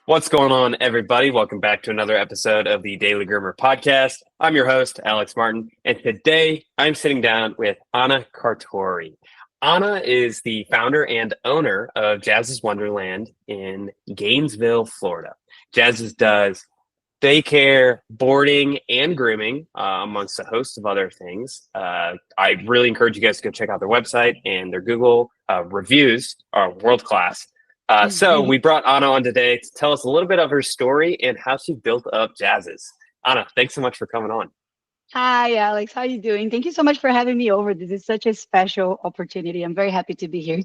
What's going on, everybody? Welcome back to another episode of the Daily Groomer podcast. I'm your host, Alex Martin, and today I'm sitting down with Ana Carttori. Ana is the founder and owner of Jazz's Wonderland in Gainesville, Florida. Jazz's does daycare, boarding, and grooming, amongst a host of other things. I really encourage you guys to go check out their website, and their Google reviews are world-class. So we brought Ana on today to tell us a little bit of her story and how she built up Jazz's. Ana, thanks so much for coming on. Hi, Alex. How are you doing? Thank you so much for having me over. This is such a special opportunity. I'm very happy to be here.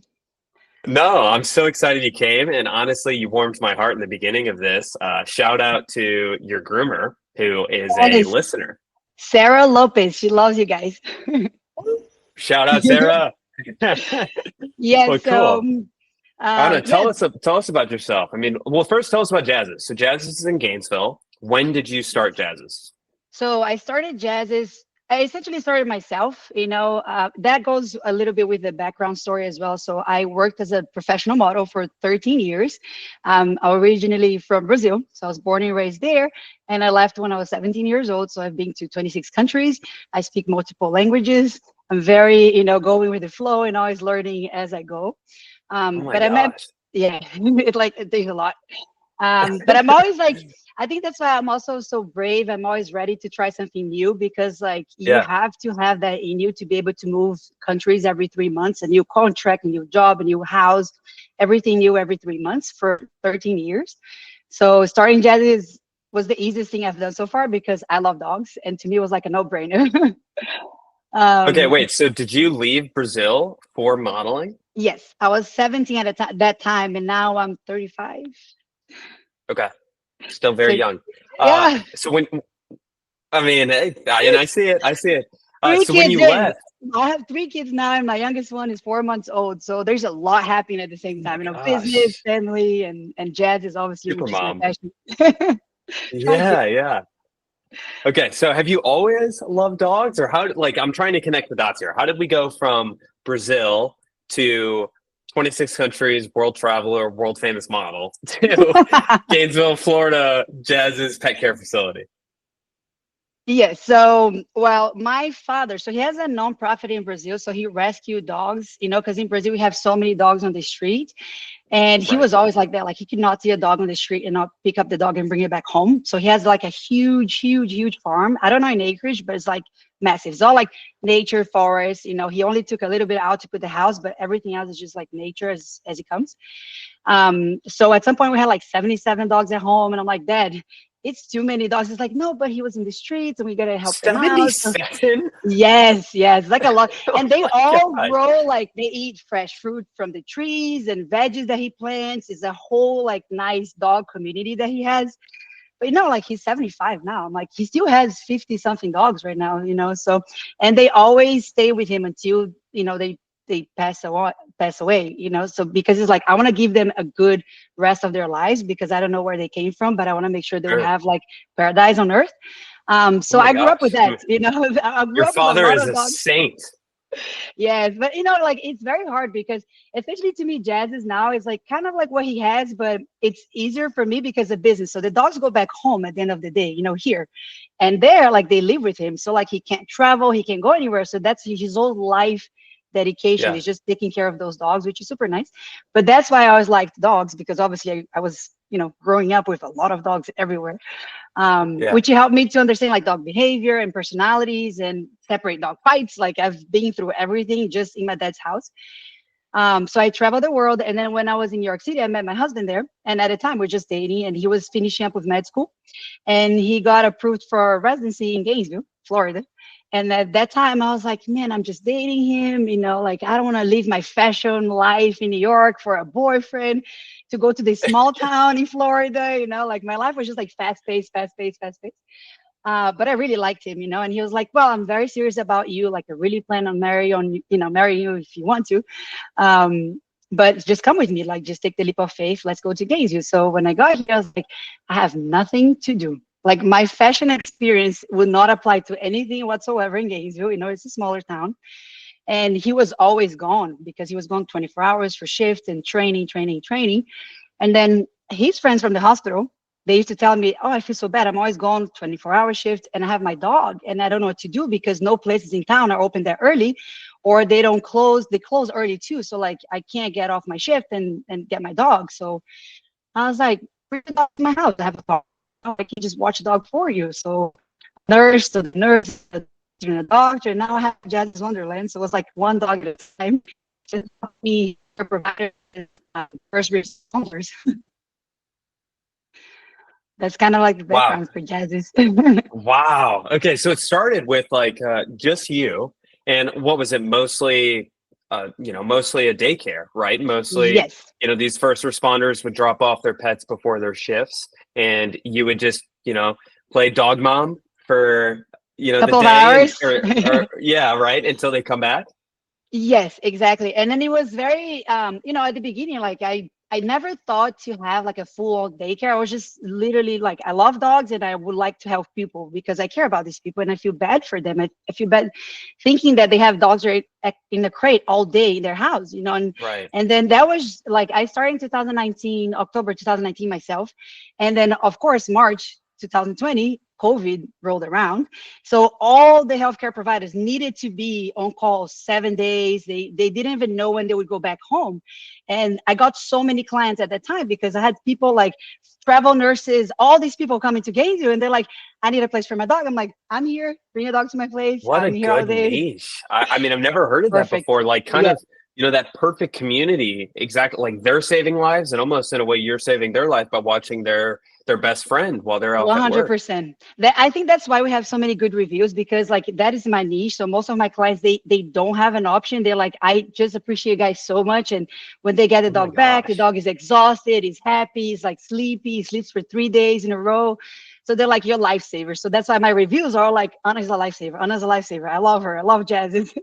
No, I'm so excited you came. And honestly, you warmed my heart in the beginning of this. Shout out to your groomer, who is a listener. Sarah Lopez. She loves you guys. Shout out, Sarah. Yes. Well, cool. Ana, tell yes. us about yourself. I mean, well, first tell us about Jazz's. So Jazz's is in Gainesville. When did you start Jazz's? So I started Jazz's. I essentially started myself. That goes a little bit with the background story as well. So I worked as a professional model for 13 years. I'm originally from Brazil, so I was born and raised there. And I left when I was 17 years old. So I've been to 26 countries. I speak multiple languages. I'm very, going with the flow and always learning as I go. But it takes a lot. But I'm always I think that's why I'm also so brave. I'm always ready to try something new because you have to have that in you to be able to move countries every 3 months, a new contract, a new job, a new house, everything new every 3 months for 13 years. So starting Jazz was the easiest thing I've done so far because I love dogs. And to me, it was like a no-brainer. Okay, wait. So did you leave Brazil for modeling? Yes, I was 17 at that time, and now I'm 35. Okay, still very young. Yeah. I see it. So when you left, I have 3 kids now, and my youngest one is 4 months old. So there's a lot happening at the same time. Business, family, and jazz is obviously super just my mom. passion. Yeah. Okay, so have you always loved dogs, or how? I'm trying to connect the dots here. How did we go from Brazil to 26 countries, world traveler, world famous model, to Gainesville, Florida, Jazz's pet care facility? Yes. So, my father, so he has a nonprofit in Brazil. So he rescued dogs, because in Brazil we have so many dogs on the street. And he was always like that. Like he could not see a dog on the street and not pick up the dog and bring it back home. So he has a huge, huge, huge farm. I don't know in acreage, but it's massive. It's all nature, forest. He only took a little bit out to put the house, but everything else is just nature as it comes. So at some point we had 77 dogs at home, and I'm like, Dad, it's too many dogs. It's no, but he was in the streets and we got to help them out. 77? Yes, a lot. And they all God. grow, they eat fresh fruit from the trees and veggies that he plants. It's a whole nice dog community that he has. But he's 75 now. I'm he still has 50 something dogs right now, so, and they always stay with him until, they pass away, so because it's I want to give them a good rest of their lives because I don't know where they came from, but I want to make sure they'll have paradise on earth. So I grew up with that, Your father is a saint. Yes, but it's very hard because especially to me, Jazz is now is kind of what he has, but it's easier for me because of business. So the dogs go back home at the end of the day, here, and there they live with him. So he can't travel, he can't go anywhere. So that's his whole life dedication is just taking care of those dogs, which is super nice. But that's why I always liked dogs, because obviously I was growing up with a lot of dogs everywhere, which helped me to understand dog behavior and personalities and separate dog fights. I've been through everything just in my dad's house. So I traveled the world, and then when I was in New York City, I met my husband there, and at the time we're just dating, and he was finishing up with med school, and he got approved for residency in Gainesville, Florida. And at that time, I was man, I'm just dating him, I don't want to leave my fashion life in New York for a boyfriend to go to this small town in Florida, my life was just fast-paced. But I really liked him, and he was well, I'm very serious about you. I really plan on marrying you if you want to. But just come with me, just take the leap of faith. Let's go to Gainesville. So when I got here, I was I have nothing to do. My fashion experience would not apply to anything whatsoever in Gainesville. It's a smaller town. And he was always gone because he was gone 24 hours for shift and training. And then his friends from the hospital, they used to tell me, oh, I feel so bad. I'm always gone 24-hour shift and I have my dog and I don't know what to do because no places in town are open that early, or they don't close. They close early too. So like I can't get off my shift and get my dog. So I was like, bring the dog to my house. I have a dog. I can just watch the dog for you. So nurse, the doctor, and now I have Jazz's Wonderland. So it was like one dog at a time. Just me provider first responders. That's kind of like the Wow. background for Jazz's. Wow. Okay, so it started with like just you, and what was it? Mostly, mostly a daycare, right? Mostly, Yes. these first responders would drop off their pets before their shifts, and you would just, play dog mom for, Couple the of day, hours. or yeah, right, until they come back. Yes, exactly. And then it was very, at the beginning, like I never thought to have like a full daycare. I was just literally like, I love dogs and I would like to help people because I care about these people and I feel bad for them. I feel bad thinking that they have dogs right in the crate all day in their house, and, Right. and then that was like, I started in 2019, October 2019 myself. And then of course, March 2020, COVID rolled around. So all the healthcare providers needed to be on call 7 days. They didn't even know when they would go back home. And I got so many clients at that time because I had people like travel nurses, all these people coming to Gainesville, and they're like, I need a place for my dog. I'm like, I'm here, bring a dog to my place. What a I'm here all good day. niche. I mean, I've never heard of that Perfect. before. Like kind Yeah. of, that perfect community, exactly, like they're saving lives and almost in a way you're saving their life by watching their best friend while they're off at work. 100%. That I think that's why we have so many good reviews, because like that is my niche. So most of my clients, they don't have an option. They're like, I just appreciate you guys so much. And when they get the Oh my dog back, the gosh. dog is exhausted, he's happy, he's like sleepy, he sleeps for 3 days in a row. So they're like your lifesaver. So that's why my reviews are like, Anna's a lifesaver. Anna's a lifesaver. I love her. I love Jazz.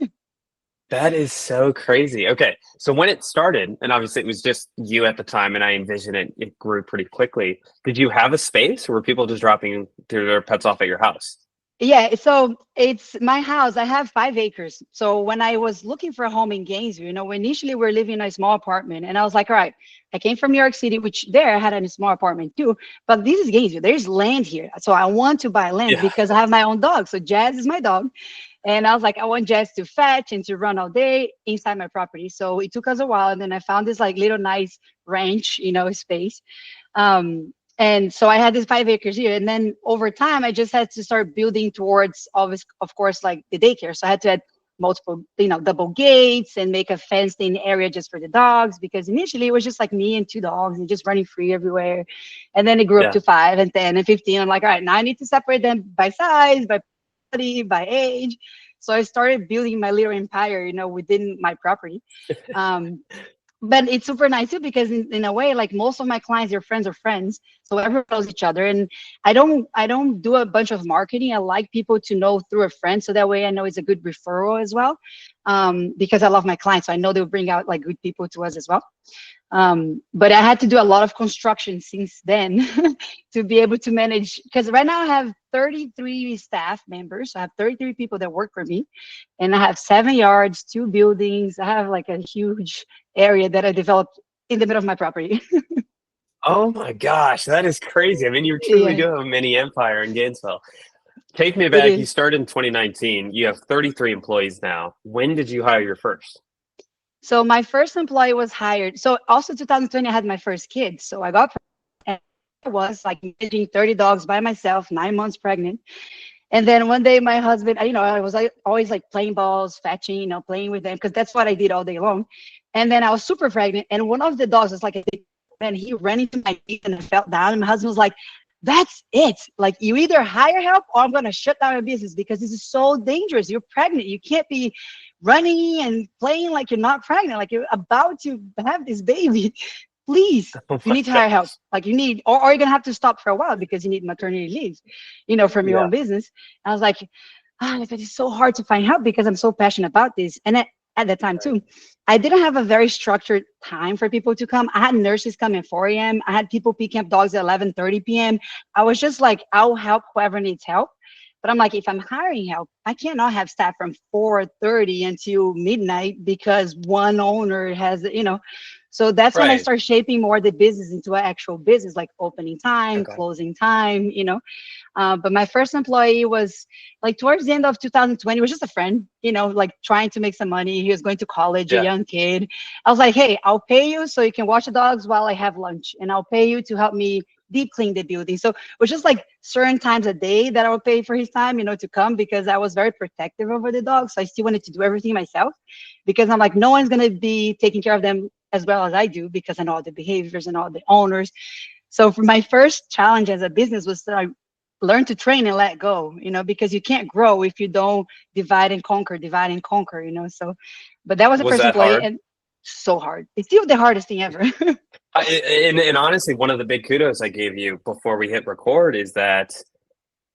That is so crazy. Okay. So when it started, and obviously it was just you at the time, and I envision it grew pretty quickly. Did you have a space or were people just dropping their pets off at your house? Yeah, so it's my house. I have 5 acres. So when I was looking for a home in Gainesville, initially we were living in a small apartment, and I was like, all right, I came from New York City, which there I had a small apartment too, but this is Gainesville. There's land here. So I want to buy land Yeah. because I have my own dog. So Jazz is my dog. And I was like, I want Jazz to fetch and to run all day inside my property. So it took us a while. And then I found this like little nice ranch, space. And so I had this 5 acres here. And then over time, I just had to start building towards, of course, like the daycare. So I had to add multiple, double gates and make a fenced in area just for the dogs, because initially it was just like me and 2 dogs and just running free everywhere. And then it grew up to 5 and 10 and 15. I'm like, all right, now I need to separate them by size, by body, by age. So I started building my little empire, within my property. But it's super nice too, because in a way, like most of my clients, their friends are friends, so everyone knows each other. And I don't do a bunch of marketing. I like people to know through a friend, so that way I know it's a good referral as well. Because I love my clients, so I know they'll bring out like good people to us as well. But I had to do a lot of construction since then to be able to manage, because right now I have 33 staff members. So I have 33 people that work for me, and I have 7 yards, 2 buildings. I have like a huge area that I developed in the middle of my property. Oh my gosh, that is crazy. I mean, you truly do Yeah, have a mini empire in Gainesville. Take me it back. You is. started in 2019. You have 33 employees now. When did you hire your first? So my first employee was hired. So also 2020, I had my first kid. So I got pregnant, and I was like managing 30 dogs by myself, 9 months pregnant. And then one day my husband, I was like, always like playing balls, fetching, playing with them, because that's what I did all day long. And then I was super pregnant. And one of the dogs was like a big man. He ran into my feet and I fell down. And my husband was like, that's it. Like, you either hire help or I'm going to shut down your business, because this is so dangerous. You're pregnant. You can't be running and playing like you're not pregnant, like you're about to have this baby. Please, Oh you my need to hire help. gosh. Like you need, or you're gonna have to stop for a while because you need maternity leave, from your Yeah. own business. I was like, it's so hard to find help because I'm so passionate about this. And at the time Right. too, I didn't have a very structured time for people to come. I had nurses come at 4 a.m. I had people picking up dogs at 11:30 p.m. I was just like, I'll help whoever needs help. But I'm like, if I'm hiring help, I cannot have staff from 4:30 until midnight because one owner has. So that's when I Right. start shaping more the business into an actual business, like opening time, Okay. closing time, but my first employee was like towards the end of 2020. He was just a friend, like trying to make some money. He was going to college, a Yeah. young kid. I was like, hey, I'll pay you so you can watch the dogs while I have lunch, and I'll pay you to help me deep clean the building. So it was just like certain times a day that I would pay for his time, to come, because I was very protective over the dogs. So I still wanted to do everything myself, because I'm like, no one's going to be taking care of them as well as I do, because I know all the behaviors and all the owners. So for my first challenge as a business was that I learned to train and let go, because you can't grow if you don't divide and conquer, So, but that was the Was first that employee, hard? and so hard. It's still the hardest thing ever. And honestly, one of the big kudos I gave you before we hit record is that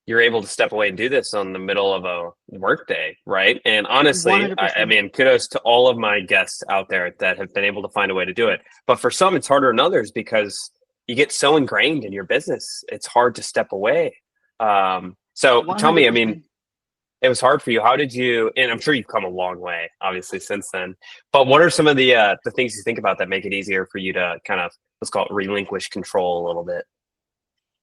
you're able to step away and do this on the middle of a workday, right? And honestly, I 100%. mean, kudos to all of my guests out there that have been able to find a way to do it. But for some, it's harder than others because you get so ingrained in your business, it's hard to step away. So tell me, I mean, 100%. it was hard for you. How did you? And I'm sure you've come a long way, obviously, since then. But what are some of the things you think about that make it easier for you to kind of, let's call it, relinquish control a little bit?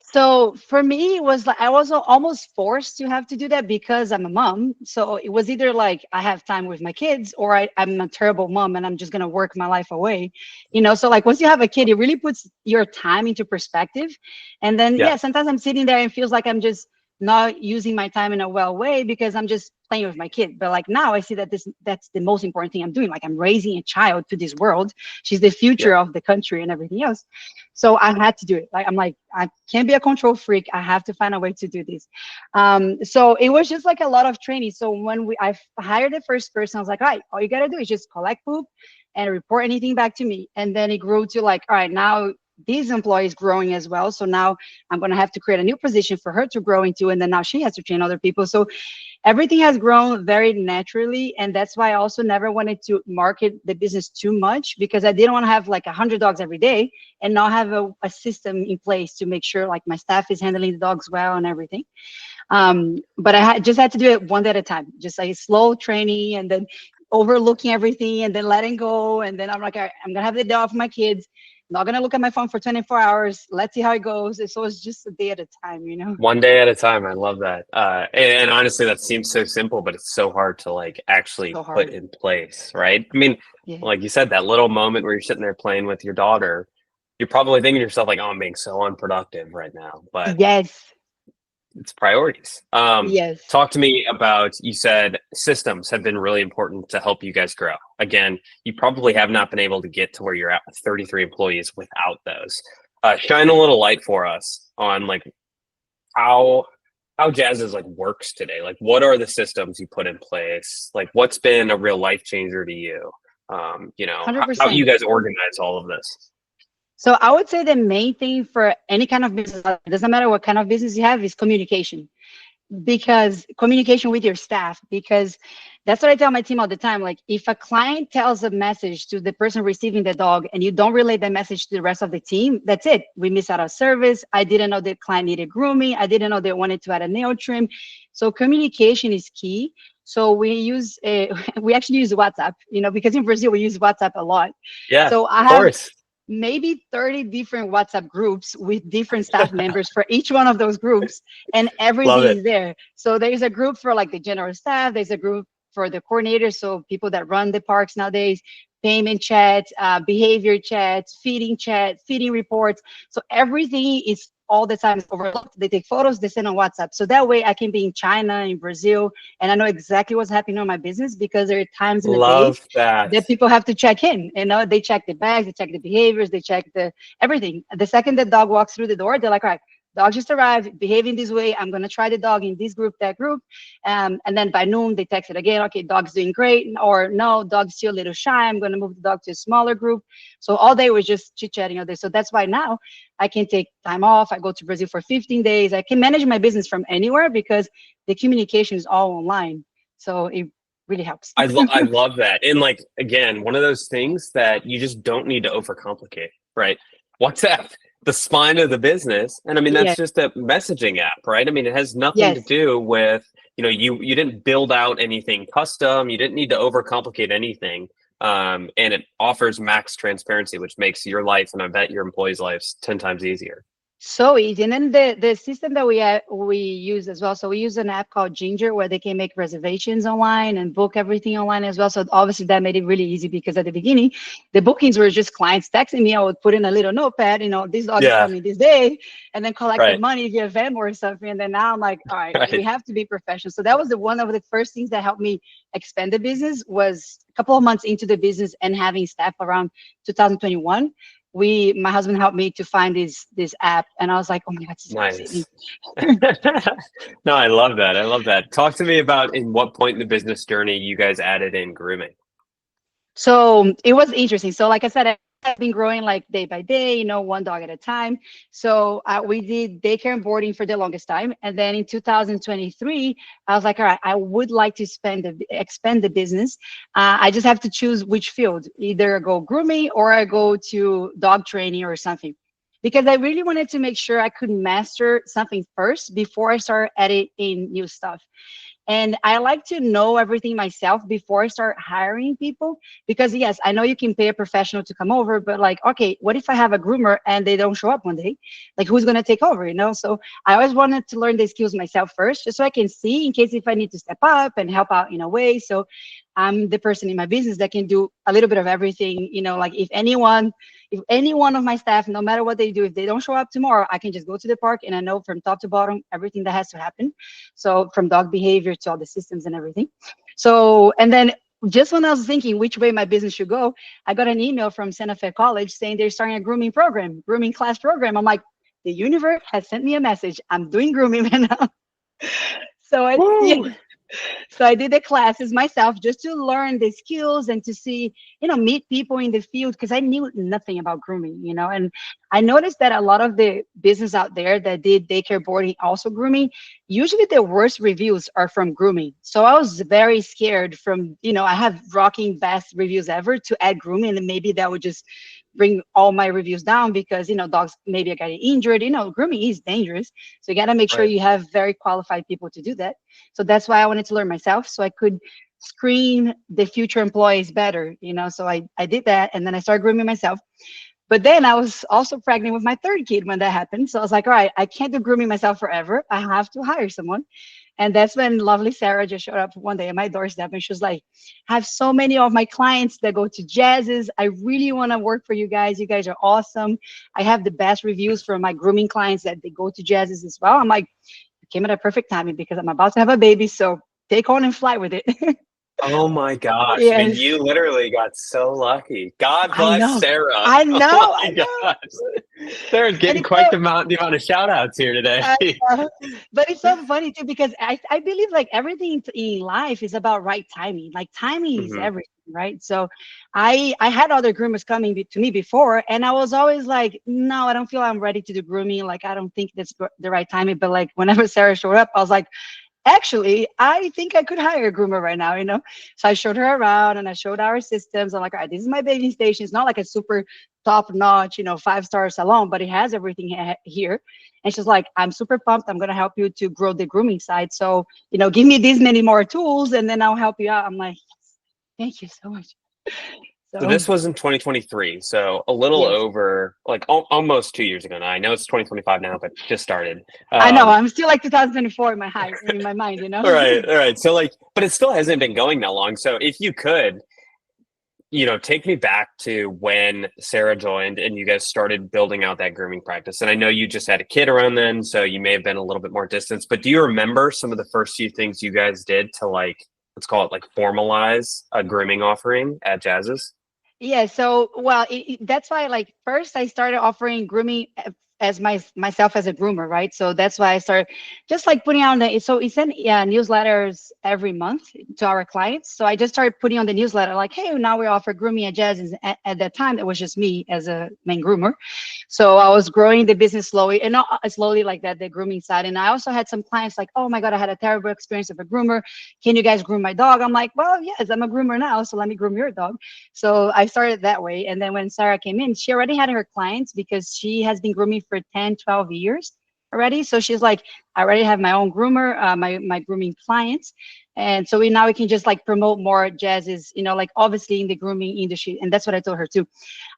So for me, it was like I was almost forced to have to do that because I'm a mom. So it was either like I have time with my kids, or I'm a terrible mom and I'm just gonna work my life away. So like once you have a kid, it really puts your time into perspective. And then Yeah. yeah, sometimes I'm sitting there and feels like I'm just not using my time in a well way because I'm just playing with my kid. But like now I see that that's the most important thing I'm doing. Like I'm raising a child to this world. She's the Yeah. future of the country and everything else. So I had to do it. Like I'm like, I can't be a control freak. I have to find a way to do this. So it was just like a lot of training. So when I hired the first person, I was like, all right, all you gotta do is just collect poop and report anything back to me. And then it grew to like, all right, now this employee is growing as well. So now I'm gonna have to create a new position for her to grow into, and then now she has to train other people. So everything has grown very naturally, and that's why I also never wanted to market the business too much, because I didn't want to have like 100 dogs every day and not have a system in place to make sure like my staff is handling the dogs well and everything. But I just had to do it one day at a time, just like slow training, and then overlooking everything, and then letting go. And then I'm like, all right, I'm gonna have the day off for my kids. Not gonna look at my phone for 24 hours. Let's see how it goes. So it's just a day at a time. One day at a time. I love that. And honestly, that seems so simple, but it's so hard to like actually So put hard. in place, right? I mean, Yeah. like you said, that little moment where you're sitting there playing with your daughter, you're probably thinking to yourself like, "Oh, I'm being so unproductive right now." But Yes. it's priorities. Yes. Talk to me about, you said systems have been really important to help you guys grow. Again, you probably have not been able to get to where you're at with 33 employees without those. Shine a little light for us on like how Jazz's like works today. Like, what are the systems you put in place? Like, what's been a real life changer to you? How you 100%. guys organize all of this. So I would say the main thing for any kind of business, it doesn't matter what kind of business you have, is communication. Because communication with your staff, because that's what I tell my team all the time. Like if a client tells a message to the person receiving the dog and you don't relay that message to the rest of the team, that's it. We miss out on service. I didn't know the client needed grooming. I didn't know they wanted to add a nail trim. So communication is key. So we actually use WhatsApp, because in Brazil we use WhatsApp a lot. Yeah, So I of have course. maybe 30 different WhatsApp groups with different staff members for each one of those groups, and Love everything it. is there. So there's a group for like the general staff, there's a group for the coordinators, so people that run the parks nowadays, payment chat, behavior chat, feeding reports. So everything is all the time is overlooked. They take photos, they send on WhatsApp. So that way I can be in China, in Brazil, and I know exactly what's happening on my business, because there are times in the day Love that. that people have to check in. They check the bags, they check the behaviors, they check the everything. The second the dog walks through the door, they're like, all right, dog just arrived, behaving this way. I'm gonna try the dog in this group, that group. And then by noon, they text it again. Okay, dog's doing great, or no, dog's still a little shy. I'm gonna move the dog to a smaller group. So all day was just chit-chatting all day. So that's why now I can take time off. I go to Brazil for 15 days. I can manage my business from anywhere because the communication is all online. So it really helps. I love that. And like, again, one of those things that you just don't need to overcomplicate, right? WhatsApp, the spine of the business. And I mean, Yeah. that's just a messaging app, right? I mean, it has nothing to Yes. do with, you didn't build out anything custom. You didn't need to overcomplicate anything. and it offers max transparency, which makes your life, and I bet your employees' lives, 10 times easier. So easy. And then the system that we use as well. So we use an app called Ginger where they can make reservations online and book everything online as well. So obviously that made it really easy because at the beginning, the bookings were just clients texting me. I would put in a little notepad, this dog is Yeah, coming this day, and then collect the right, money via Venmo or something. And then now I'm like, all right, we right. have to be professional. So that was one of the first things that helped me expand the business was a couple of months into the business and having staff around 2021. My husband helped me to find this app, and I was like, oh my god, this is Nice. amazing. No, I love that. I love that. Talk to me about in what point in the business journey you guys added in grooming. So it was interesting. So like I said, I've been growing like day by day, one dog at a time. So we did daycare and boarding for the longest time. And then in 2023, I was like, all right, I would like to expand the business. I just have to choose which field, either go grooming or I go to dog training or something. Because I really wanted to make sure I could master something first before I start adding in new stuff. And I like to know everything myself before I start hiring people. Because yes, I know you can pay a professional to come over, but like, okay, what if I have a groomer and they don't show up one day? Like, who's going to take over, So I always wanted to learn the skills myself first, just so I can see in case if I need to step up and help out in a way. So I'm the person in my business that can do a little bit of everything, like if any one of my staff, no matter what they do, if they don't show up tomorrow, I can just go to the park and I know from top to bottom everything that has to happen. So from dog behavior to all the systems and everything. So, and then just when I was thinking which way my business should go, I got an email from Santa Fe College saying they're starting a grooming class program. I'm like, the universe has sent me a message. I'm doing grooming right now. Yeah. Woo! So I did the classes myself just to learn the skills and to see, meet people in the field because I knew nothing about grooming, and I noticed that a lot of the business out there that did daycare boarding, also grooming, usually the worst reviews are from grooming. So I was very scared from, I have rocking best reviews ever to add grooming and maybe that would just bring all my reviews down because, dogs maybe are getting injured, grooming is dangerous. So you got to make sure Right. you have very qualified people to do that. So that's why I wanted to learn myself so I could screen the future employees better, So I did that and then I started grooming myself. But then I was also pregnant with my third kid when that happened. So I was like, all right, I can't do grooming myself forever. I have to hire someone. And that's when lovely Sarah just showed up one day at my doorstep and she was like, I have so many of my clients that go to Jazz's. I really want to work for you guys. You guys are awesome. I have the best reviews from my grooming clients that they go to Jazz's as well. I'm like, it came at a perfect timing because I'm about to have a baby. So take on and fly with it. Oh my gosh. I mean, Yes, you literally got so lucky. God I bless know. Sarah. I Oh know. I my know. gosh. Sarah's And getting it's quite so, the amount of shout outs here today. I but it's so funny too because I believe like everything in life is about right timing. Like timing is Hmm. everything, right? So I had other groomers coming to me before, and I was always like, no, I don't feel I'm ready to do grooming. Like I don't think that's the right timing. But like whenever Sarah showed up, I was like, actually, I think I could hire a groomer right now, So I showed her around and I showed our systems. I'm like, all right, this is my bathing station. It's not like a super top notch, 5-star salon, but it has everything here. And she's like, I'm super pumped. I'm going to help you to grow the grooming side. So, give me these many more tools and then I'll help you out. I'm like, yes, thank you so much. So So, this was in 2023. So a little yes, over like almost 2 years ago now. I know it's 2025 now, but just started. I know. Um, I'm still like 2024 in my mind. all right. All right. So like, but it still hasn't been going that long. So if you could, take me back to when Sarah joined and you guys started building out that grooming practice. And I know you just had a kid around then, so you may have been a little bit more distance, but do you remember some of the first few things you guys did to like, let's call it like formalize a grooming offering at Jazz's? Yeah, so well, that's why like first I started offering grooming as myself as a groomer, right? So that's why I started just like putting on so we send newsletters every month to our clients. So I just started putting on the newsletter like, hey, now we offer grooming at Jazz. And at that time, it was just me as a main groomer. So I was growing the business slowly and not slowly like that, the grooming side. And I also had some clients like, oh my God, I had a terrible experience of a groomer. Can you guys groom my dog? I'm like, well, yes, I'm a groomer now, so let me groom your dog. So I started that way. And then when Sarah came in, she already had her clients because she has been grooming for 10, 12 years already. So she's like, I already have my own groomer, my grooming clients. And so now we can just like promote more jazzes, you know, like obviously in the grooming industry. And that's what I told her too.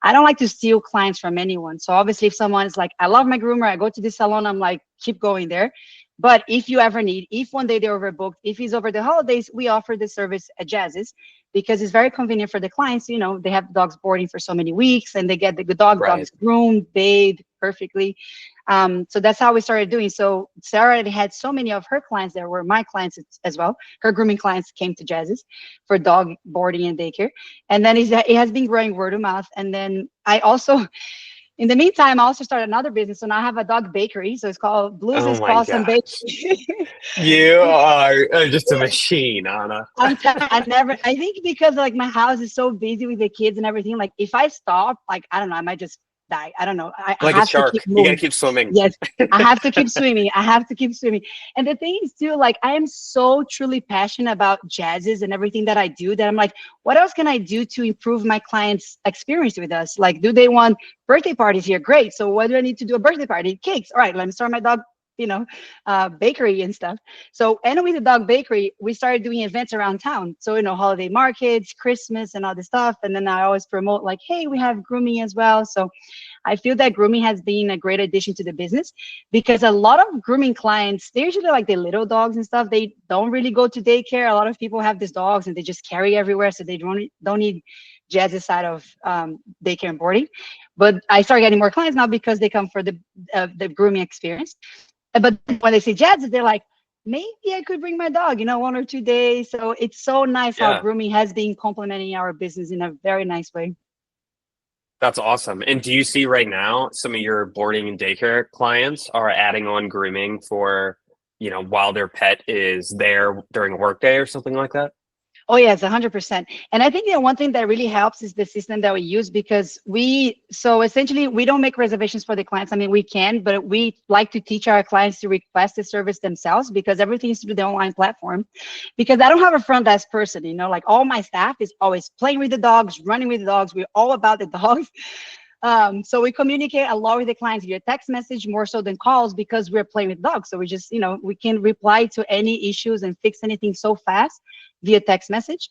I don't like to steal clients from anyone. So obviously if someone is like, I love my groomer, I go to this salon, I'm like, keep going there. But if you ever need, if one day they're overbooked, if it's over the holidays, we offer the service at Jazz's because it's very convenient for the clients. You know, they have dogs boarding for so many weeks and they get the dogs groomed, bathed perfectly. So that's how we started doing. So Sarah already had so many of her clients that were my clients as well. Her grooming clients came to Jazz's for dog boarding and daycare. And then it has been growing word of mouth. And then I also, in the meantime, I also started another business. So now I have a dog bakery. So it's called Oh Blues my Paws and gosh. Bakery. You are just a machine, Ana. I think because like my house is so busy with the kids and everything, like if I stop, like, I don't know, I might just die. I don't know. I Like a have to keep shark. You moving. gotta keep swimming. Yes, I have to keep swimming. I have to keep swimming. And the thing is too, like I am so truly passionate about jazzes and everything that I do that I'm like, what else can I do to improve my clients' experience with us? Like, do they want birthday parties here? Great. So what do I need to do? A birthday party, cakes. All right, let me start my dog, bakery and stuff. So, and with the dog bakery, we started doing events around town. So, holiday markets, Christmas and all this stuff. And then I always promote like, hey, we have grooming as well. So I feel that grooming has been a great addition to the business because a lot of grooming clients, they're usually like the little dogs and stuff. They don't really go to daycare. A lot of people have these dogs and they just carry everywhere. So they don't need Jazz's side of daycare and boarding. But I start getting more clients now because they come for the grooming experience. But when they say Jazz, they're like, maybe I could bring my dog, 1 or 2 days. So it's so nice how grooming has been complementing our business in a very nice way. That's awesome. And do you see right now some of your boarding and daycare clients are adding on grooming for, while their pet is there during a work day or something like that? Oh, yes, 100%. And I think one thing that really helps is the system that we use because so essentially we don't make reservations for the clients. I mean, we can, but we like to teach our clients to request the service themselves because everything is through the online platform. Because I don't have a front desk person, like all my staff is always playing with the dogs, running with the dogs. We're all about the dogs. So we communicate a lot with the clients via text message more so than calls because we're playing with dogs. So we just, we can reply to any issues and fix anything so fast via text message.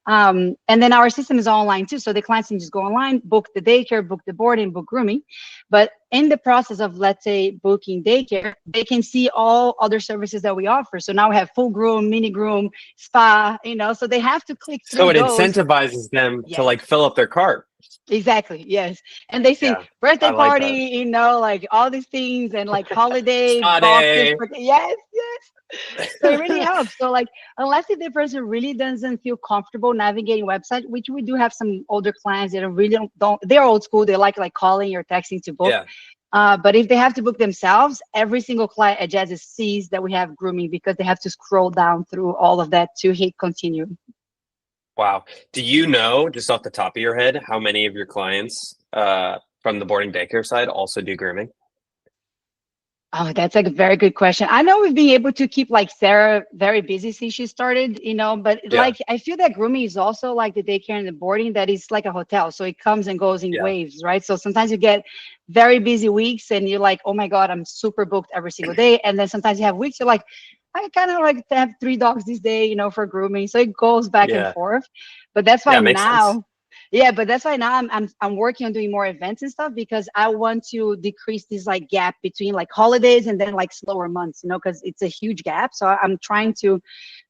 And then our system is online too. So the clients can just go online, book the daycare, book the boarding, book grooming. But in the process of, let's say, booking daycare, they can see all other services that we offer. So now we have full groom, mini groom, spa, so they have to click through So it those. incentivizes them to like fill up their cart. Exactly. Yes. And they see birthday party, like all these things and like holiday boxes. Yes. So it really helps. So like, unless if the person really doesn't feel comfortable navigating website, which we do have some older clients that really don't, they're old school. They like calling or texting to book. Yeah. But if they have to book themselves, every single client at Jazz sees that we have grooming because they have to scroll down through all of that to hit continue. Wow. Do you know, just off the top of your head, how many of your clients from the boarding daycare side also do grooming? Oh, that's a very good question. I know we've been able to keep like Sarah very busy since she started, but like I feel that grooming is also like the daycare and the boarding that is like a hotel. So it comes and goes in waves, right? So sometimes you get very busy weeks and you're like, oh my God, I'm super booked every single day. And then sometimes you have weeks you're like, I kind of like to have 3 dogs this day, for grooming. So it goes back and forth. But that's why now, but that's why now I'm working on doing more events and stuff because I want to decrease this like gap between like holidays and then like slower months, because it's a huge gap. So I'm trying to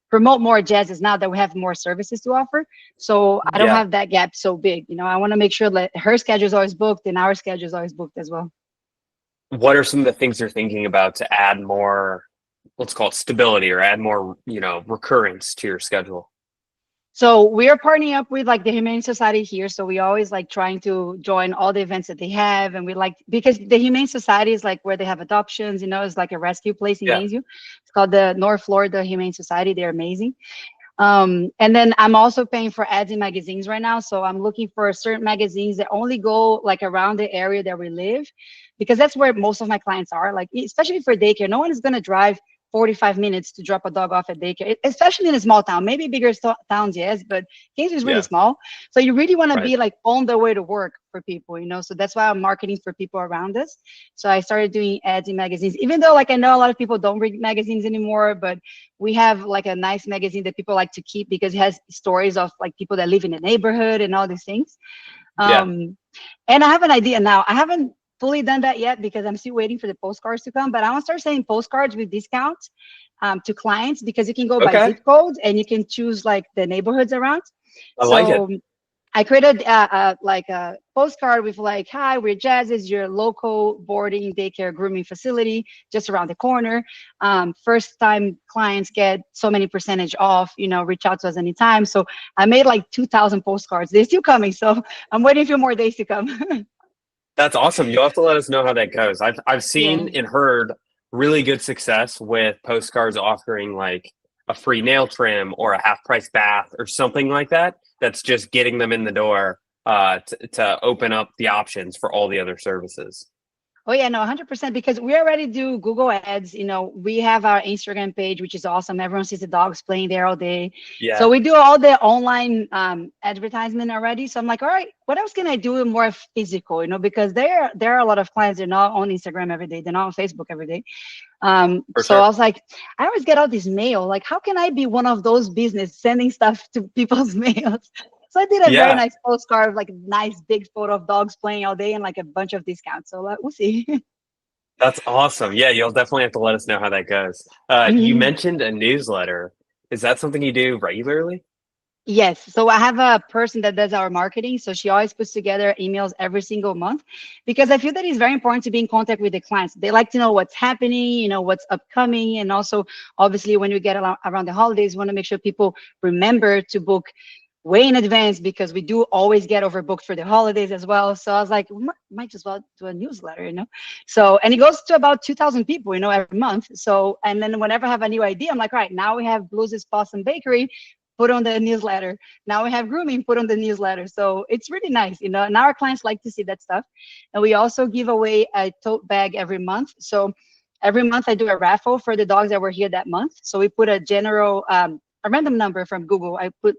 promote more jazzes now that we have more services to offer. So I don't have that gap so big. I want to make sure that her schedule is always booked and our schedule is always booked as well. What are some of the things you're thinking about to add more, let's call it stability, or add more, recurrence to your schedule? So we are partnering up with like the Humane Society here. So we always like trying to join all the events that they have. And we like, because the Humane Society is like where they have adoptions, it's like a rescue place in Gainesville. It's called the North Florida Humane Society. They're amazing. And then I'm also paying for ads in magazines right now. So I'm looking for certain magazines that only go like around the area that we live, because that's where most of my clients are, like, especially for daycare. No one is going to drive 45 minutes to drop a dog off at daycare, especially in a small town. Maybe bigger towns, yes, but Kansas is really small. So you really want to be like on the way to work for people, you know. So that's why I'm marketing for people around us. So I started doing ads in magazines, even though like I know a lot of people don't read magazines anymore, but we have like a nice magazine that people like to keep because it has stories of like people that live in the neighborhood and all these things. And I have an idea now. I haven't fully done that yet because I'm still waiting for the postcards to come, but I want to start sending postcards with discounts to clients, because you can go by zip codes and you can choose like the neighborhoods around. I like it. I created like a postcard with like, hi, we're Jazz's, your local boarding daycare grooming facility just around the corner. First time clients get so many percentage off, you know, reach out to us anytime. So I made like 2,000 postcards. They're still coming. So I'm waiting for more days to come. That's awesome. You'll have to let us know how that goes. I've seen and heard really good success with postcards offering like a free nail trim or a half price bath or something like that. That's just getting them in the door to open up the options for all the other services. Oh yeah, no, 100%, because we already do Google ads. You know, we have our Instagram page, which is awesome. Everyone sees the dogs playing there all day. Yeah. So we do all the online advertisement already. So I'm like, all right, what else can I do more physical? You know, because there are a lot of clients, they're not on Instagram every day, they're not on Facebook every day. So I was like, I always get out this mail. Like, how can I be one of those business sending stuff to people's mails? So I did a very nice postcard, like nice big photo of dogs playing all day and like a bunch of discounts. So we'll see. That's awesome. Yeah, you'll definitely have to let us know how that goes. You mentioned a newsletter. Is that something you do regularly? Yes. So I have a person that does our marketing. So she always puts together emails every single month, because I feel that it's very important to be in contact with the clients. They like to know what's happening, you know, what's upcoming. And also, obviously, when you get around the holidays, you want to make sure people remember to book way in advance, because we do always get overbooked for the holidays as well. So I was like, we might as well do a newsletter, you know? So, and it goes to about 2,000 people, you know, every month. So, and then whenever I have a new idea, I'm like, all right, now we have Blues' Possum Bakery, put on the newsletter. Now we have grooming, put on the newsletter. So it's really nice, you know, and our clients like to see that stuff. And we also give away a tote bag every month. So every month I do a raffle for the dogs that were here that month. So we put a general, a random number from Google. I put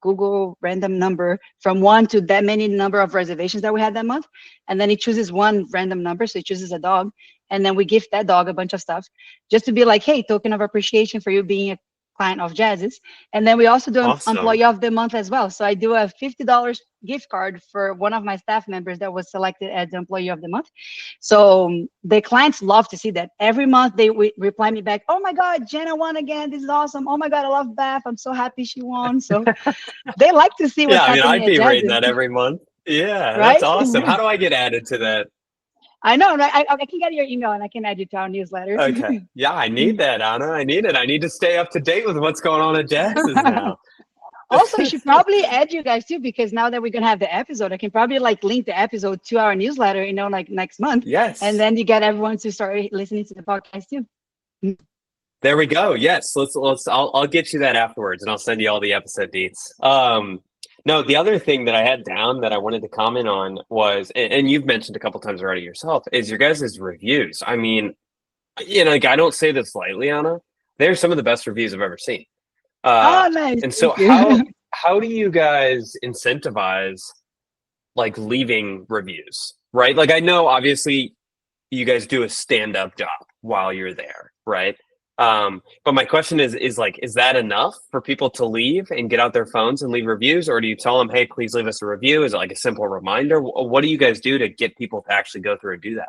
Google random number from 1 to that many number of reservations that we had that month. And then it chooses one random number. So it chooses a dog. And then we gift that dog a bunch of stuff just to be like, hey, token of appreciation for you being a client of Jazz's. And then we also do an employee of the month as well. So I do a $50 gift card for one of my staff members that was selected as the employee of the month. So the clients love to see that. Every month they reply me back, oh my God, Jenna won again. This is awesome. Oh my God, I love Beth. I'm so happy she won. So they like to see what's happening. I'd be reading that every month. Yeah, right? That's awesome. How do I get added to that? I know, right? I can get your email and I can add you to our newsletter. Okay. Yeah, I need that, Ana. I need it. I need to stay up to date with what's going on at Jazz's now. Also, I should probably add you guys too, because now that we're going to have the episode, I can probably like link the episode to our newsletter, you know, like next month. Yes. And then you get everyone to start listening to the podcast too. There we go. Yes. I'll get you that afterwards and I'll send you all the episode deets. No, the other thing that I had down that I wanted to comment on was, and you've mentioned a couple times already yourself, is your guys' reviews. I mean, you know, like, I don't say this lightly, Ana. They're some of the best reviews I've ever seen. Nice. And so how do you guys incentivize like leaving reviews, right? Like, I know obviously you guys do a stand-up job while you're there, right? But my question is that enough for people to leave and get out their phones and leave reviews? Or do you tell them, hey, please leave us a review? Is it like a simple reminder? What do you guys do to get people to actually go through and do that?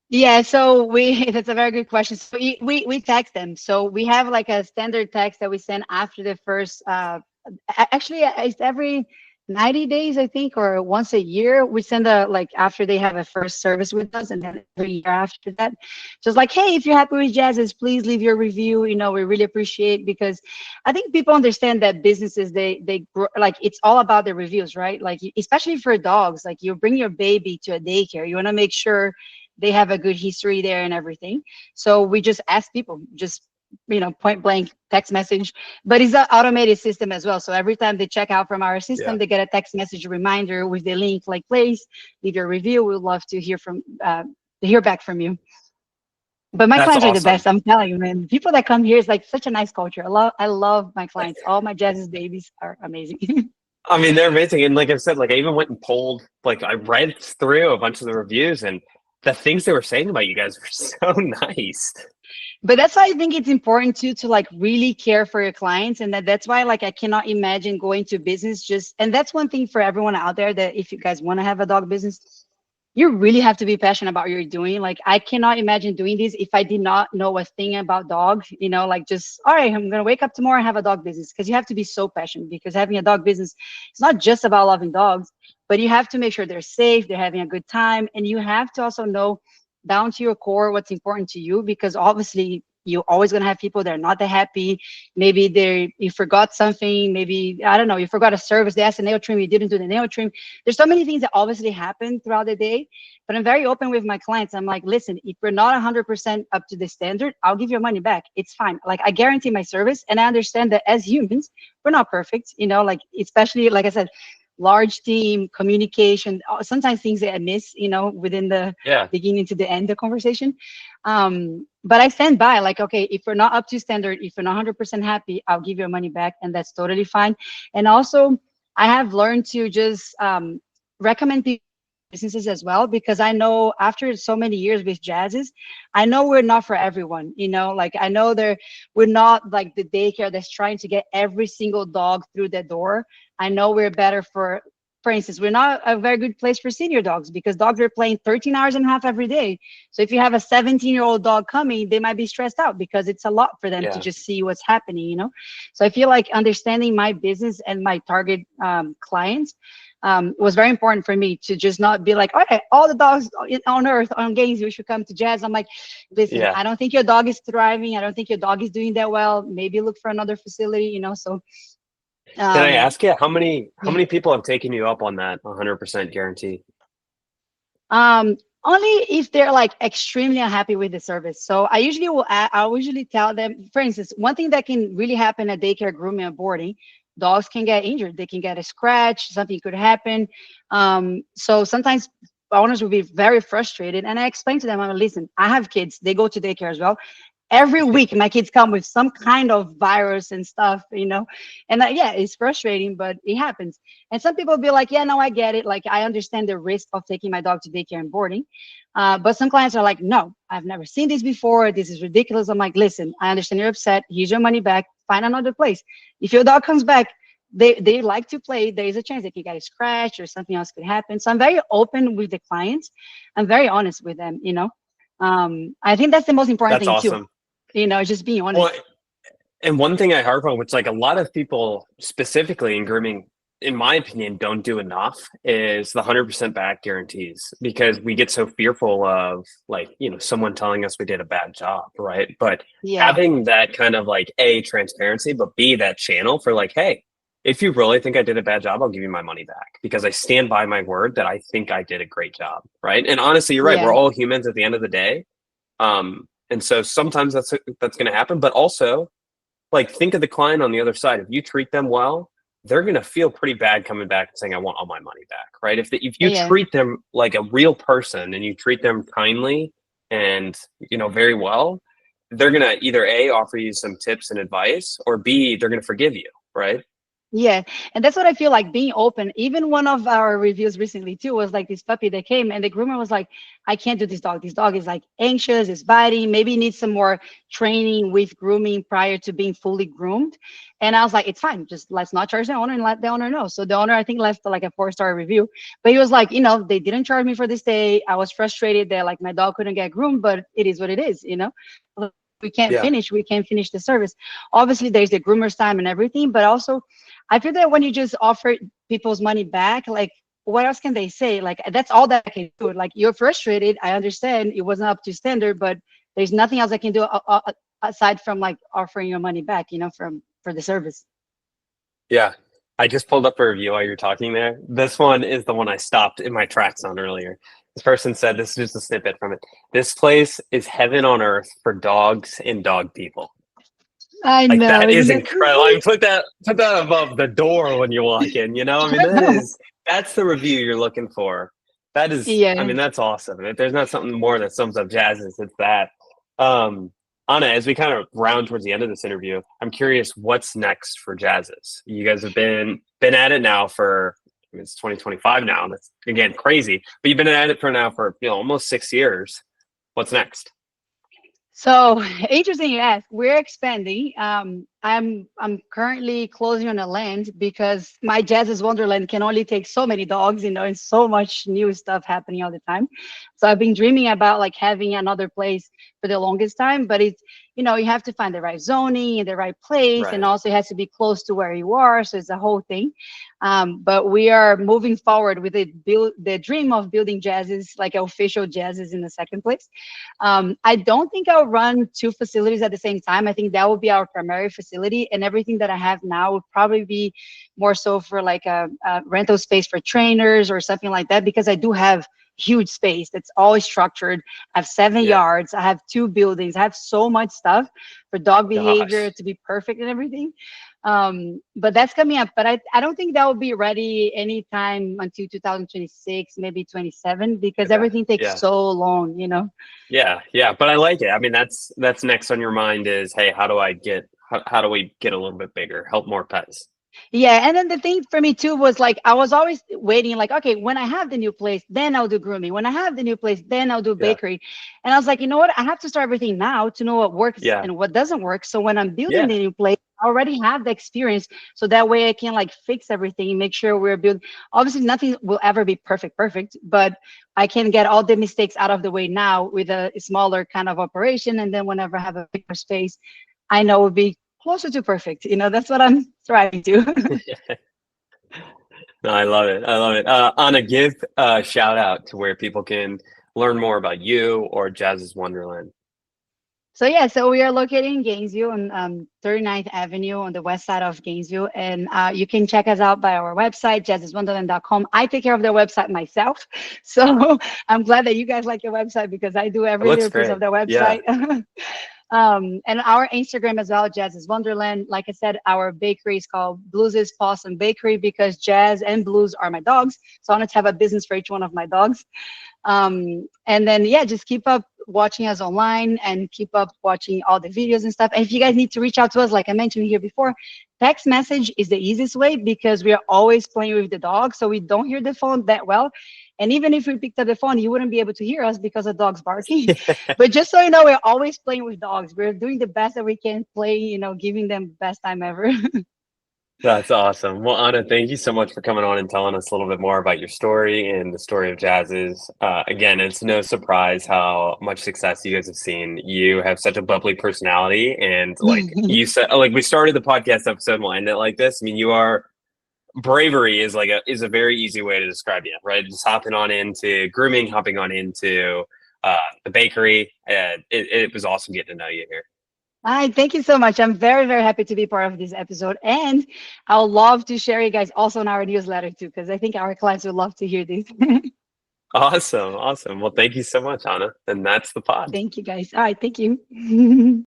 Yeah, so that's a very good question. So we text them. So we have like a standard text that we send after the first, actually it's every 90 days, I think, or once a year, we send like after they have a first service with us, and then every year after that. So it's like, hey, if you're happy with Jazz's, please leave your review. You know, we really appreciate, because I think people understand that businesses, they grow, like, it's all about the reviews, right? Like, especially for dogs, like, you bring your baby to a daycare, you want to make sure they have a good history there and everything. So we just ask people, just, you know, point blank text message, but it's an automated system as well. So every time they check out from our system, they get a text message reminder with the link, like, please leave your review. We'd love to hear back from you. But my That's clients are the awesome. best. I'm telling you, man. People that come here is like such a nice culture. I love my clients. All my Jazz's babies are amazing. I mean, they're amazing. And like I said, like I even went and pulled, like I read through a bunch of the reviews, and the things they were saying about you guys were so nice. But that's why I think it's important too to like really care for your clients, and that's why like I cannot imagine going to business just. And that's one thing for everyone out there, that if you guys want to have a dog business, you really have to be passionate about what you're doing. Like I cannot imagine doing this if I did not know a thing about dogs, like just, all right, I'm gonna wake up tomorrow and have a dog business. Because you have to be so passionate, because having a dog business, it's not just about loving dogs, but you have to make sure they're safe, they're having a good time, and you have to also know down to your core what's important to you, because obviously you're always going to have people that are not that happy. Maybe you forgot something, maybe I don't know, you forgot a service, they asked a nail trim, you didn't do the nail trim. There's so many things that obviously happen throughout the day, but I'm very open with my clients. I'm like, listen, if we're not 100% up to the standard, I'll give your money back. It's fine. Like I guarantee my service, and I understand that as humans we're not perfect, like especially like I said, large team communication, sometimes things that I miss, within the Yeah. beginning to the end of the conversation. But I stand by, like, okay, if we're not up to standard, if we're not 100% happy, I'll give your money back, and that's totally fine. And also I have learned to just recommend people businesses as well, because I know after so many years with Jazzes, I know we're not for everyone, like I know we're not like the daycare that's trying to get every single dog through the door. I know we're better for instance, we're not a very good place for senior dogs, because dogs are playing 13 hours and a half every day. So if you have a 17-year-old dog coming, they might be stressed out, because it's a lot for them to Yeah. just see what's happening. So I feel like understanding my business and my target clients was very important for me, to just not be like, all right, all the dogs on earth on Gainesville should come to Jazz. I'm like, listen, Yeah. I don't think your dog is thriving. I don't think your dog is doing that well. Maybe look for another facility, so Can I ask you how yeah. many people have taken you up on that 100% guarantee? Only if they're like extremely unhappy with the service. So I usually tell them, for instance, one thing that can really happen at daycare, grooming, and boarding, dogs can get injured. They can get a scratch, something could happen. So sometimes owners will be very frustrated. And I explain to them, I'm like, listen, I have kids, they go to daycare as well. Every week my kids come with some kind of virus and stuff, and yeah, it's frustrating, but it happens. And some people be like, yeah, no, I get it, like I understand the risk of taking my dog to daycare and boarding, but some clients are like, no, I've never seen this before, this is ridiculous. I'm like, listen, I understand you're upset, here's your money back, find another place. If your dog comes back, they like to play, there is a chance they could get a scratch or something else could happen. So I'm very open with the clients, I'm very honest with them. I think that's the most important That's thing too, awesome. just being Well, honest. and one thing I harp on, which like a lot of people specifically in grooming, in my opinion, don't do enough, is the 100% back guarantees, because we get so fearful of like, someone telling us we did a bad job, right? But Yeah. having that kind of like A, transparency, but B, that channel for like, hey, if you really think I did a bad job, I'll give you my money back, because I stand by my word that I think I did a great job, right? And honestly, you're right. Yeah. We're all humans at the end of the day. And so sometimes that's going to happen, but also like think of the client on the other side. If you treat them well, they're going to feel pretty bad coming back and saying, I want all my money back, right? If you Yeah. treat them like a real person and you treat them kindly and, very well, they're going to either A, offer you some tips and advice, or B, they're going to forgive you, right? Yeah. And that's what I feel like, being open. Even one of our reviews recently too was like this puppy that came, and the groomer was like, I can't do this dog. This dog is like anxious, is biting, maybe needs some more training with grooming prior to being fully groomed. And I was like, it's fine. Just let's not charge the owner and let the owner know. So the owner, I think, left like a 4-star review, but he was like, they didn't charge me for this day. I was frustrated that like my dog couldn't get groomed, but it is what it is. Yeah. We can't finish the service. Obviously there's the groomer's time and everything, but also I feel that when you just offer people's money back, like what else can they say? Like that's all that I can do. Like, you're frustrated, I understand it wasn't up to standard, but there's nothing else I can do aside from like offering your money back, for the service. Yeah. I just pulled up a review while you're talking there. This one is the one I stopped in my tracks on earlier. This person said, this is just a snippet from it. This place is heaven on earth for dogs and dog people. I Like know, that is isn't it incredible. I mean, put that above the door when you walk in, I mean, that's the review you're looking for. That is, I yeah. mean, that's awesome. If there's not something more that sums up Jazz's, it's that. Anna, as we kind of round towards the end of this interview, I'm curious what's next for Jazzes. You guys have been at it now for, I mean, it's 2025 now. That's again crazy, but you've been at it for now for almost 6 years. What's next? So interesting you ask. We're expanding. I'm currently closing on a land because my Jazz's Wonderland can only take so many dogs, and so much new stuff happening all the time. So I've been dreaming about like having another place for the longest time, but it's, you have to find the right zoning and the right place, and Right. also it has to be close to where you are. So it's a whole thing. But we are moving forward with the dream of building Jazzes, like official Jazzes in the second place. I don't think I'll run two facilities at the same time. I think that will be our primary facility, and everything that I have now would probably be more so for like a rental space for trainers or something like that, because I do have huge space that's always structured. I have 7 yards. I have 2 buildings. I have so much stuff for dog behavior Gosh. to be perfect and everything. But that's coming up. But I don't think that will be ready anytime until 2026, maybe 27, because Okay. everything takes Yeah. so long, Yeah. Yeah. But I like it. I mean, that's next on your mind is, hey, how do we get a little bit bigger, help more pets? Yeah, and then the thing for me too was like I was always waiting, like, okay, when I have the new place, then I'll do grooming. When I have the new place, then I'll do Yeah. bakery. And I was like, you know what? I have to start everything now to know what works Yeah. and what doesn't work. So when I'm building Yeah. the new place, I already have the experience. So that way I can like fix everything and make sure we're building. Obviously, nothing will ever be perfect, but I can get all the mistakes out of the way now with a smaller kind of operation. And then whenever I have a bigger space, I know it'll be closer to perfect. That's what I'm striving to. No, I love it. I love it. Anna, give a shout out to where people can learn more about you or Jazz's Wonderland. So we are located in Gainesville on 39th Avenue on the west side of Gainesville. And you can check us out by our website, jazzeswonderland.com. I take care of their website myself. So I'm glad that you guys like your website because I do It every looks little piece of great. their Yeah. website. And our Instagram as well, Jazz's Wonderland. Like I said, our bakery is called Blues' Possum Bakery because Jazz and Blues are my dogs. So I wanted to have a business for each one of my dogs. And then, yeah, just keep up watching us online and keep up watching all the videos and stuff. And if you guys need to reach out to us, like I mentioned here before, text message is the easiest way because we are always playing with the dog. So we don't hear the phone that well. And even if we picked up the phone, you wouldn't be able to hear us because the dog's barking. But just so you know, we're always playing with dogs. We're doing the best that we can play, giving them the best time ever. That's awesome. Well, Anna, thank you so much for coming on and telling us a little bit more about your story and the story of Jazz's. Again, it's no surprise how much success you guys have seen. You have such a bubbly personality, and like you said, like we started the podcast episode, and we'll end it like this. I mean, bravery is a very easy way to describe you, right? Just hopping on into grooming, hopping on into the bakery. It was awesome getting to know you here. Hi, thank you so much. I'm very, very happy to be part of this episode. And I'll love to share you guys also in our newsletter too, because I think our clients would love to hear this. Awesome. Awesome. Well, thank you so much, Anna. And that's the pod. Thank you guys. All right, thank you.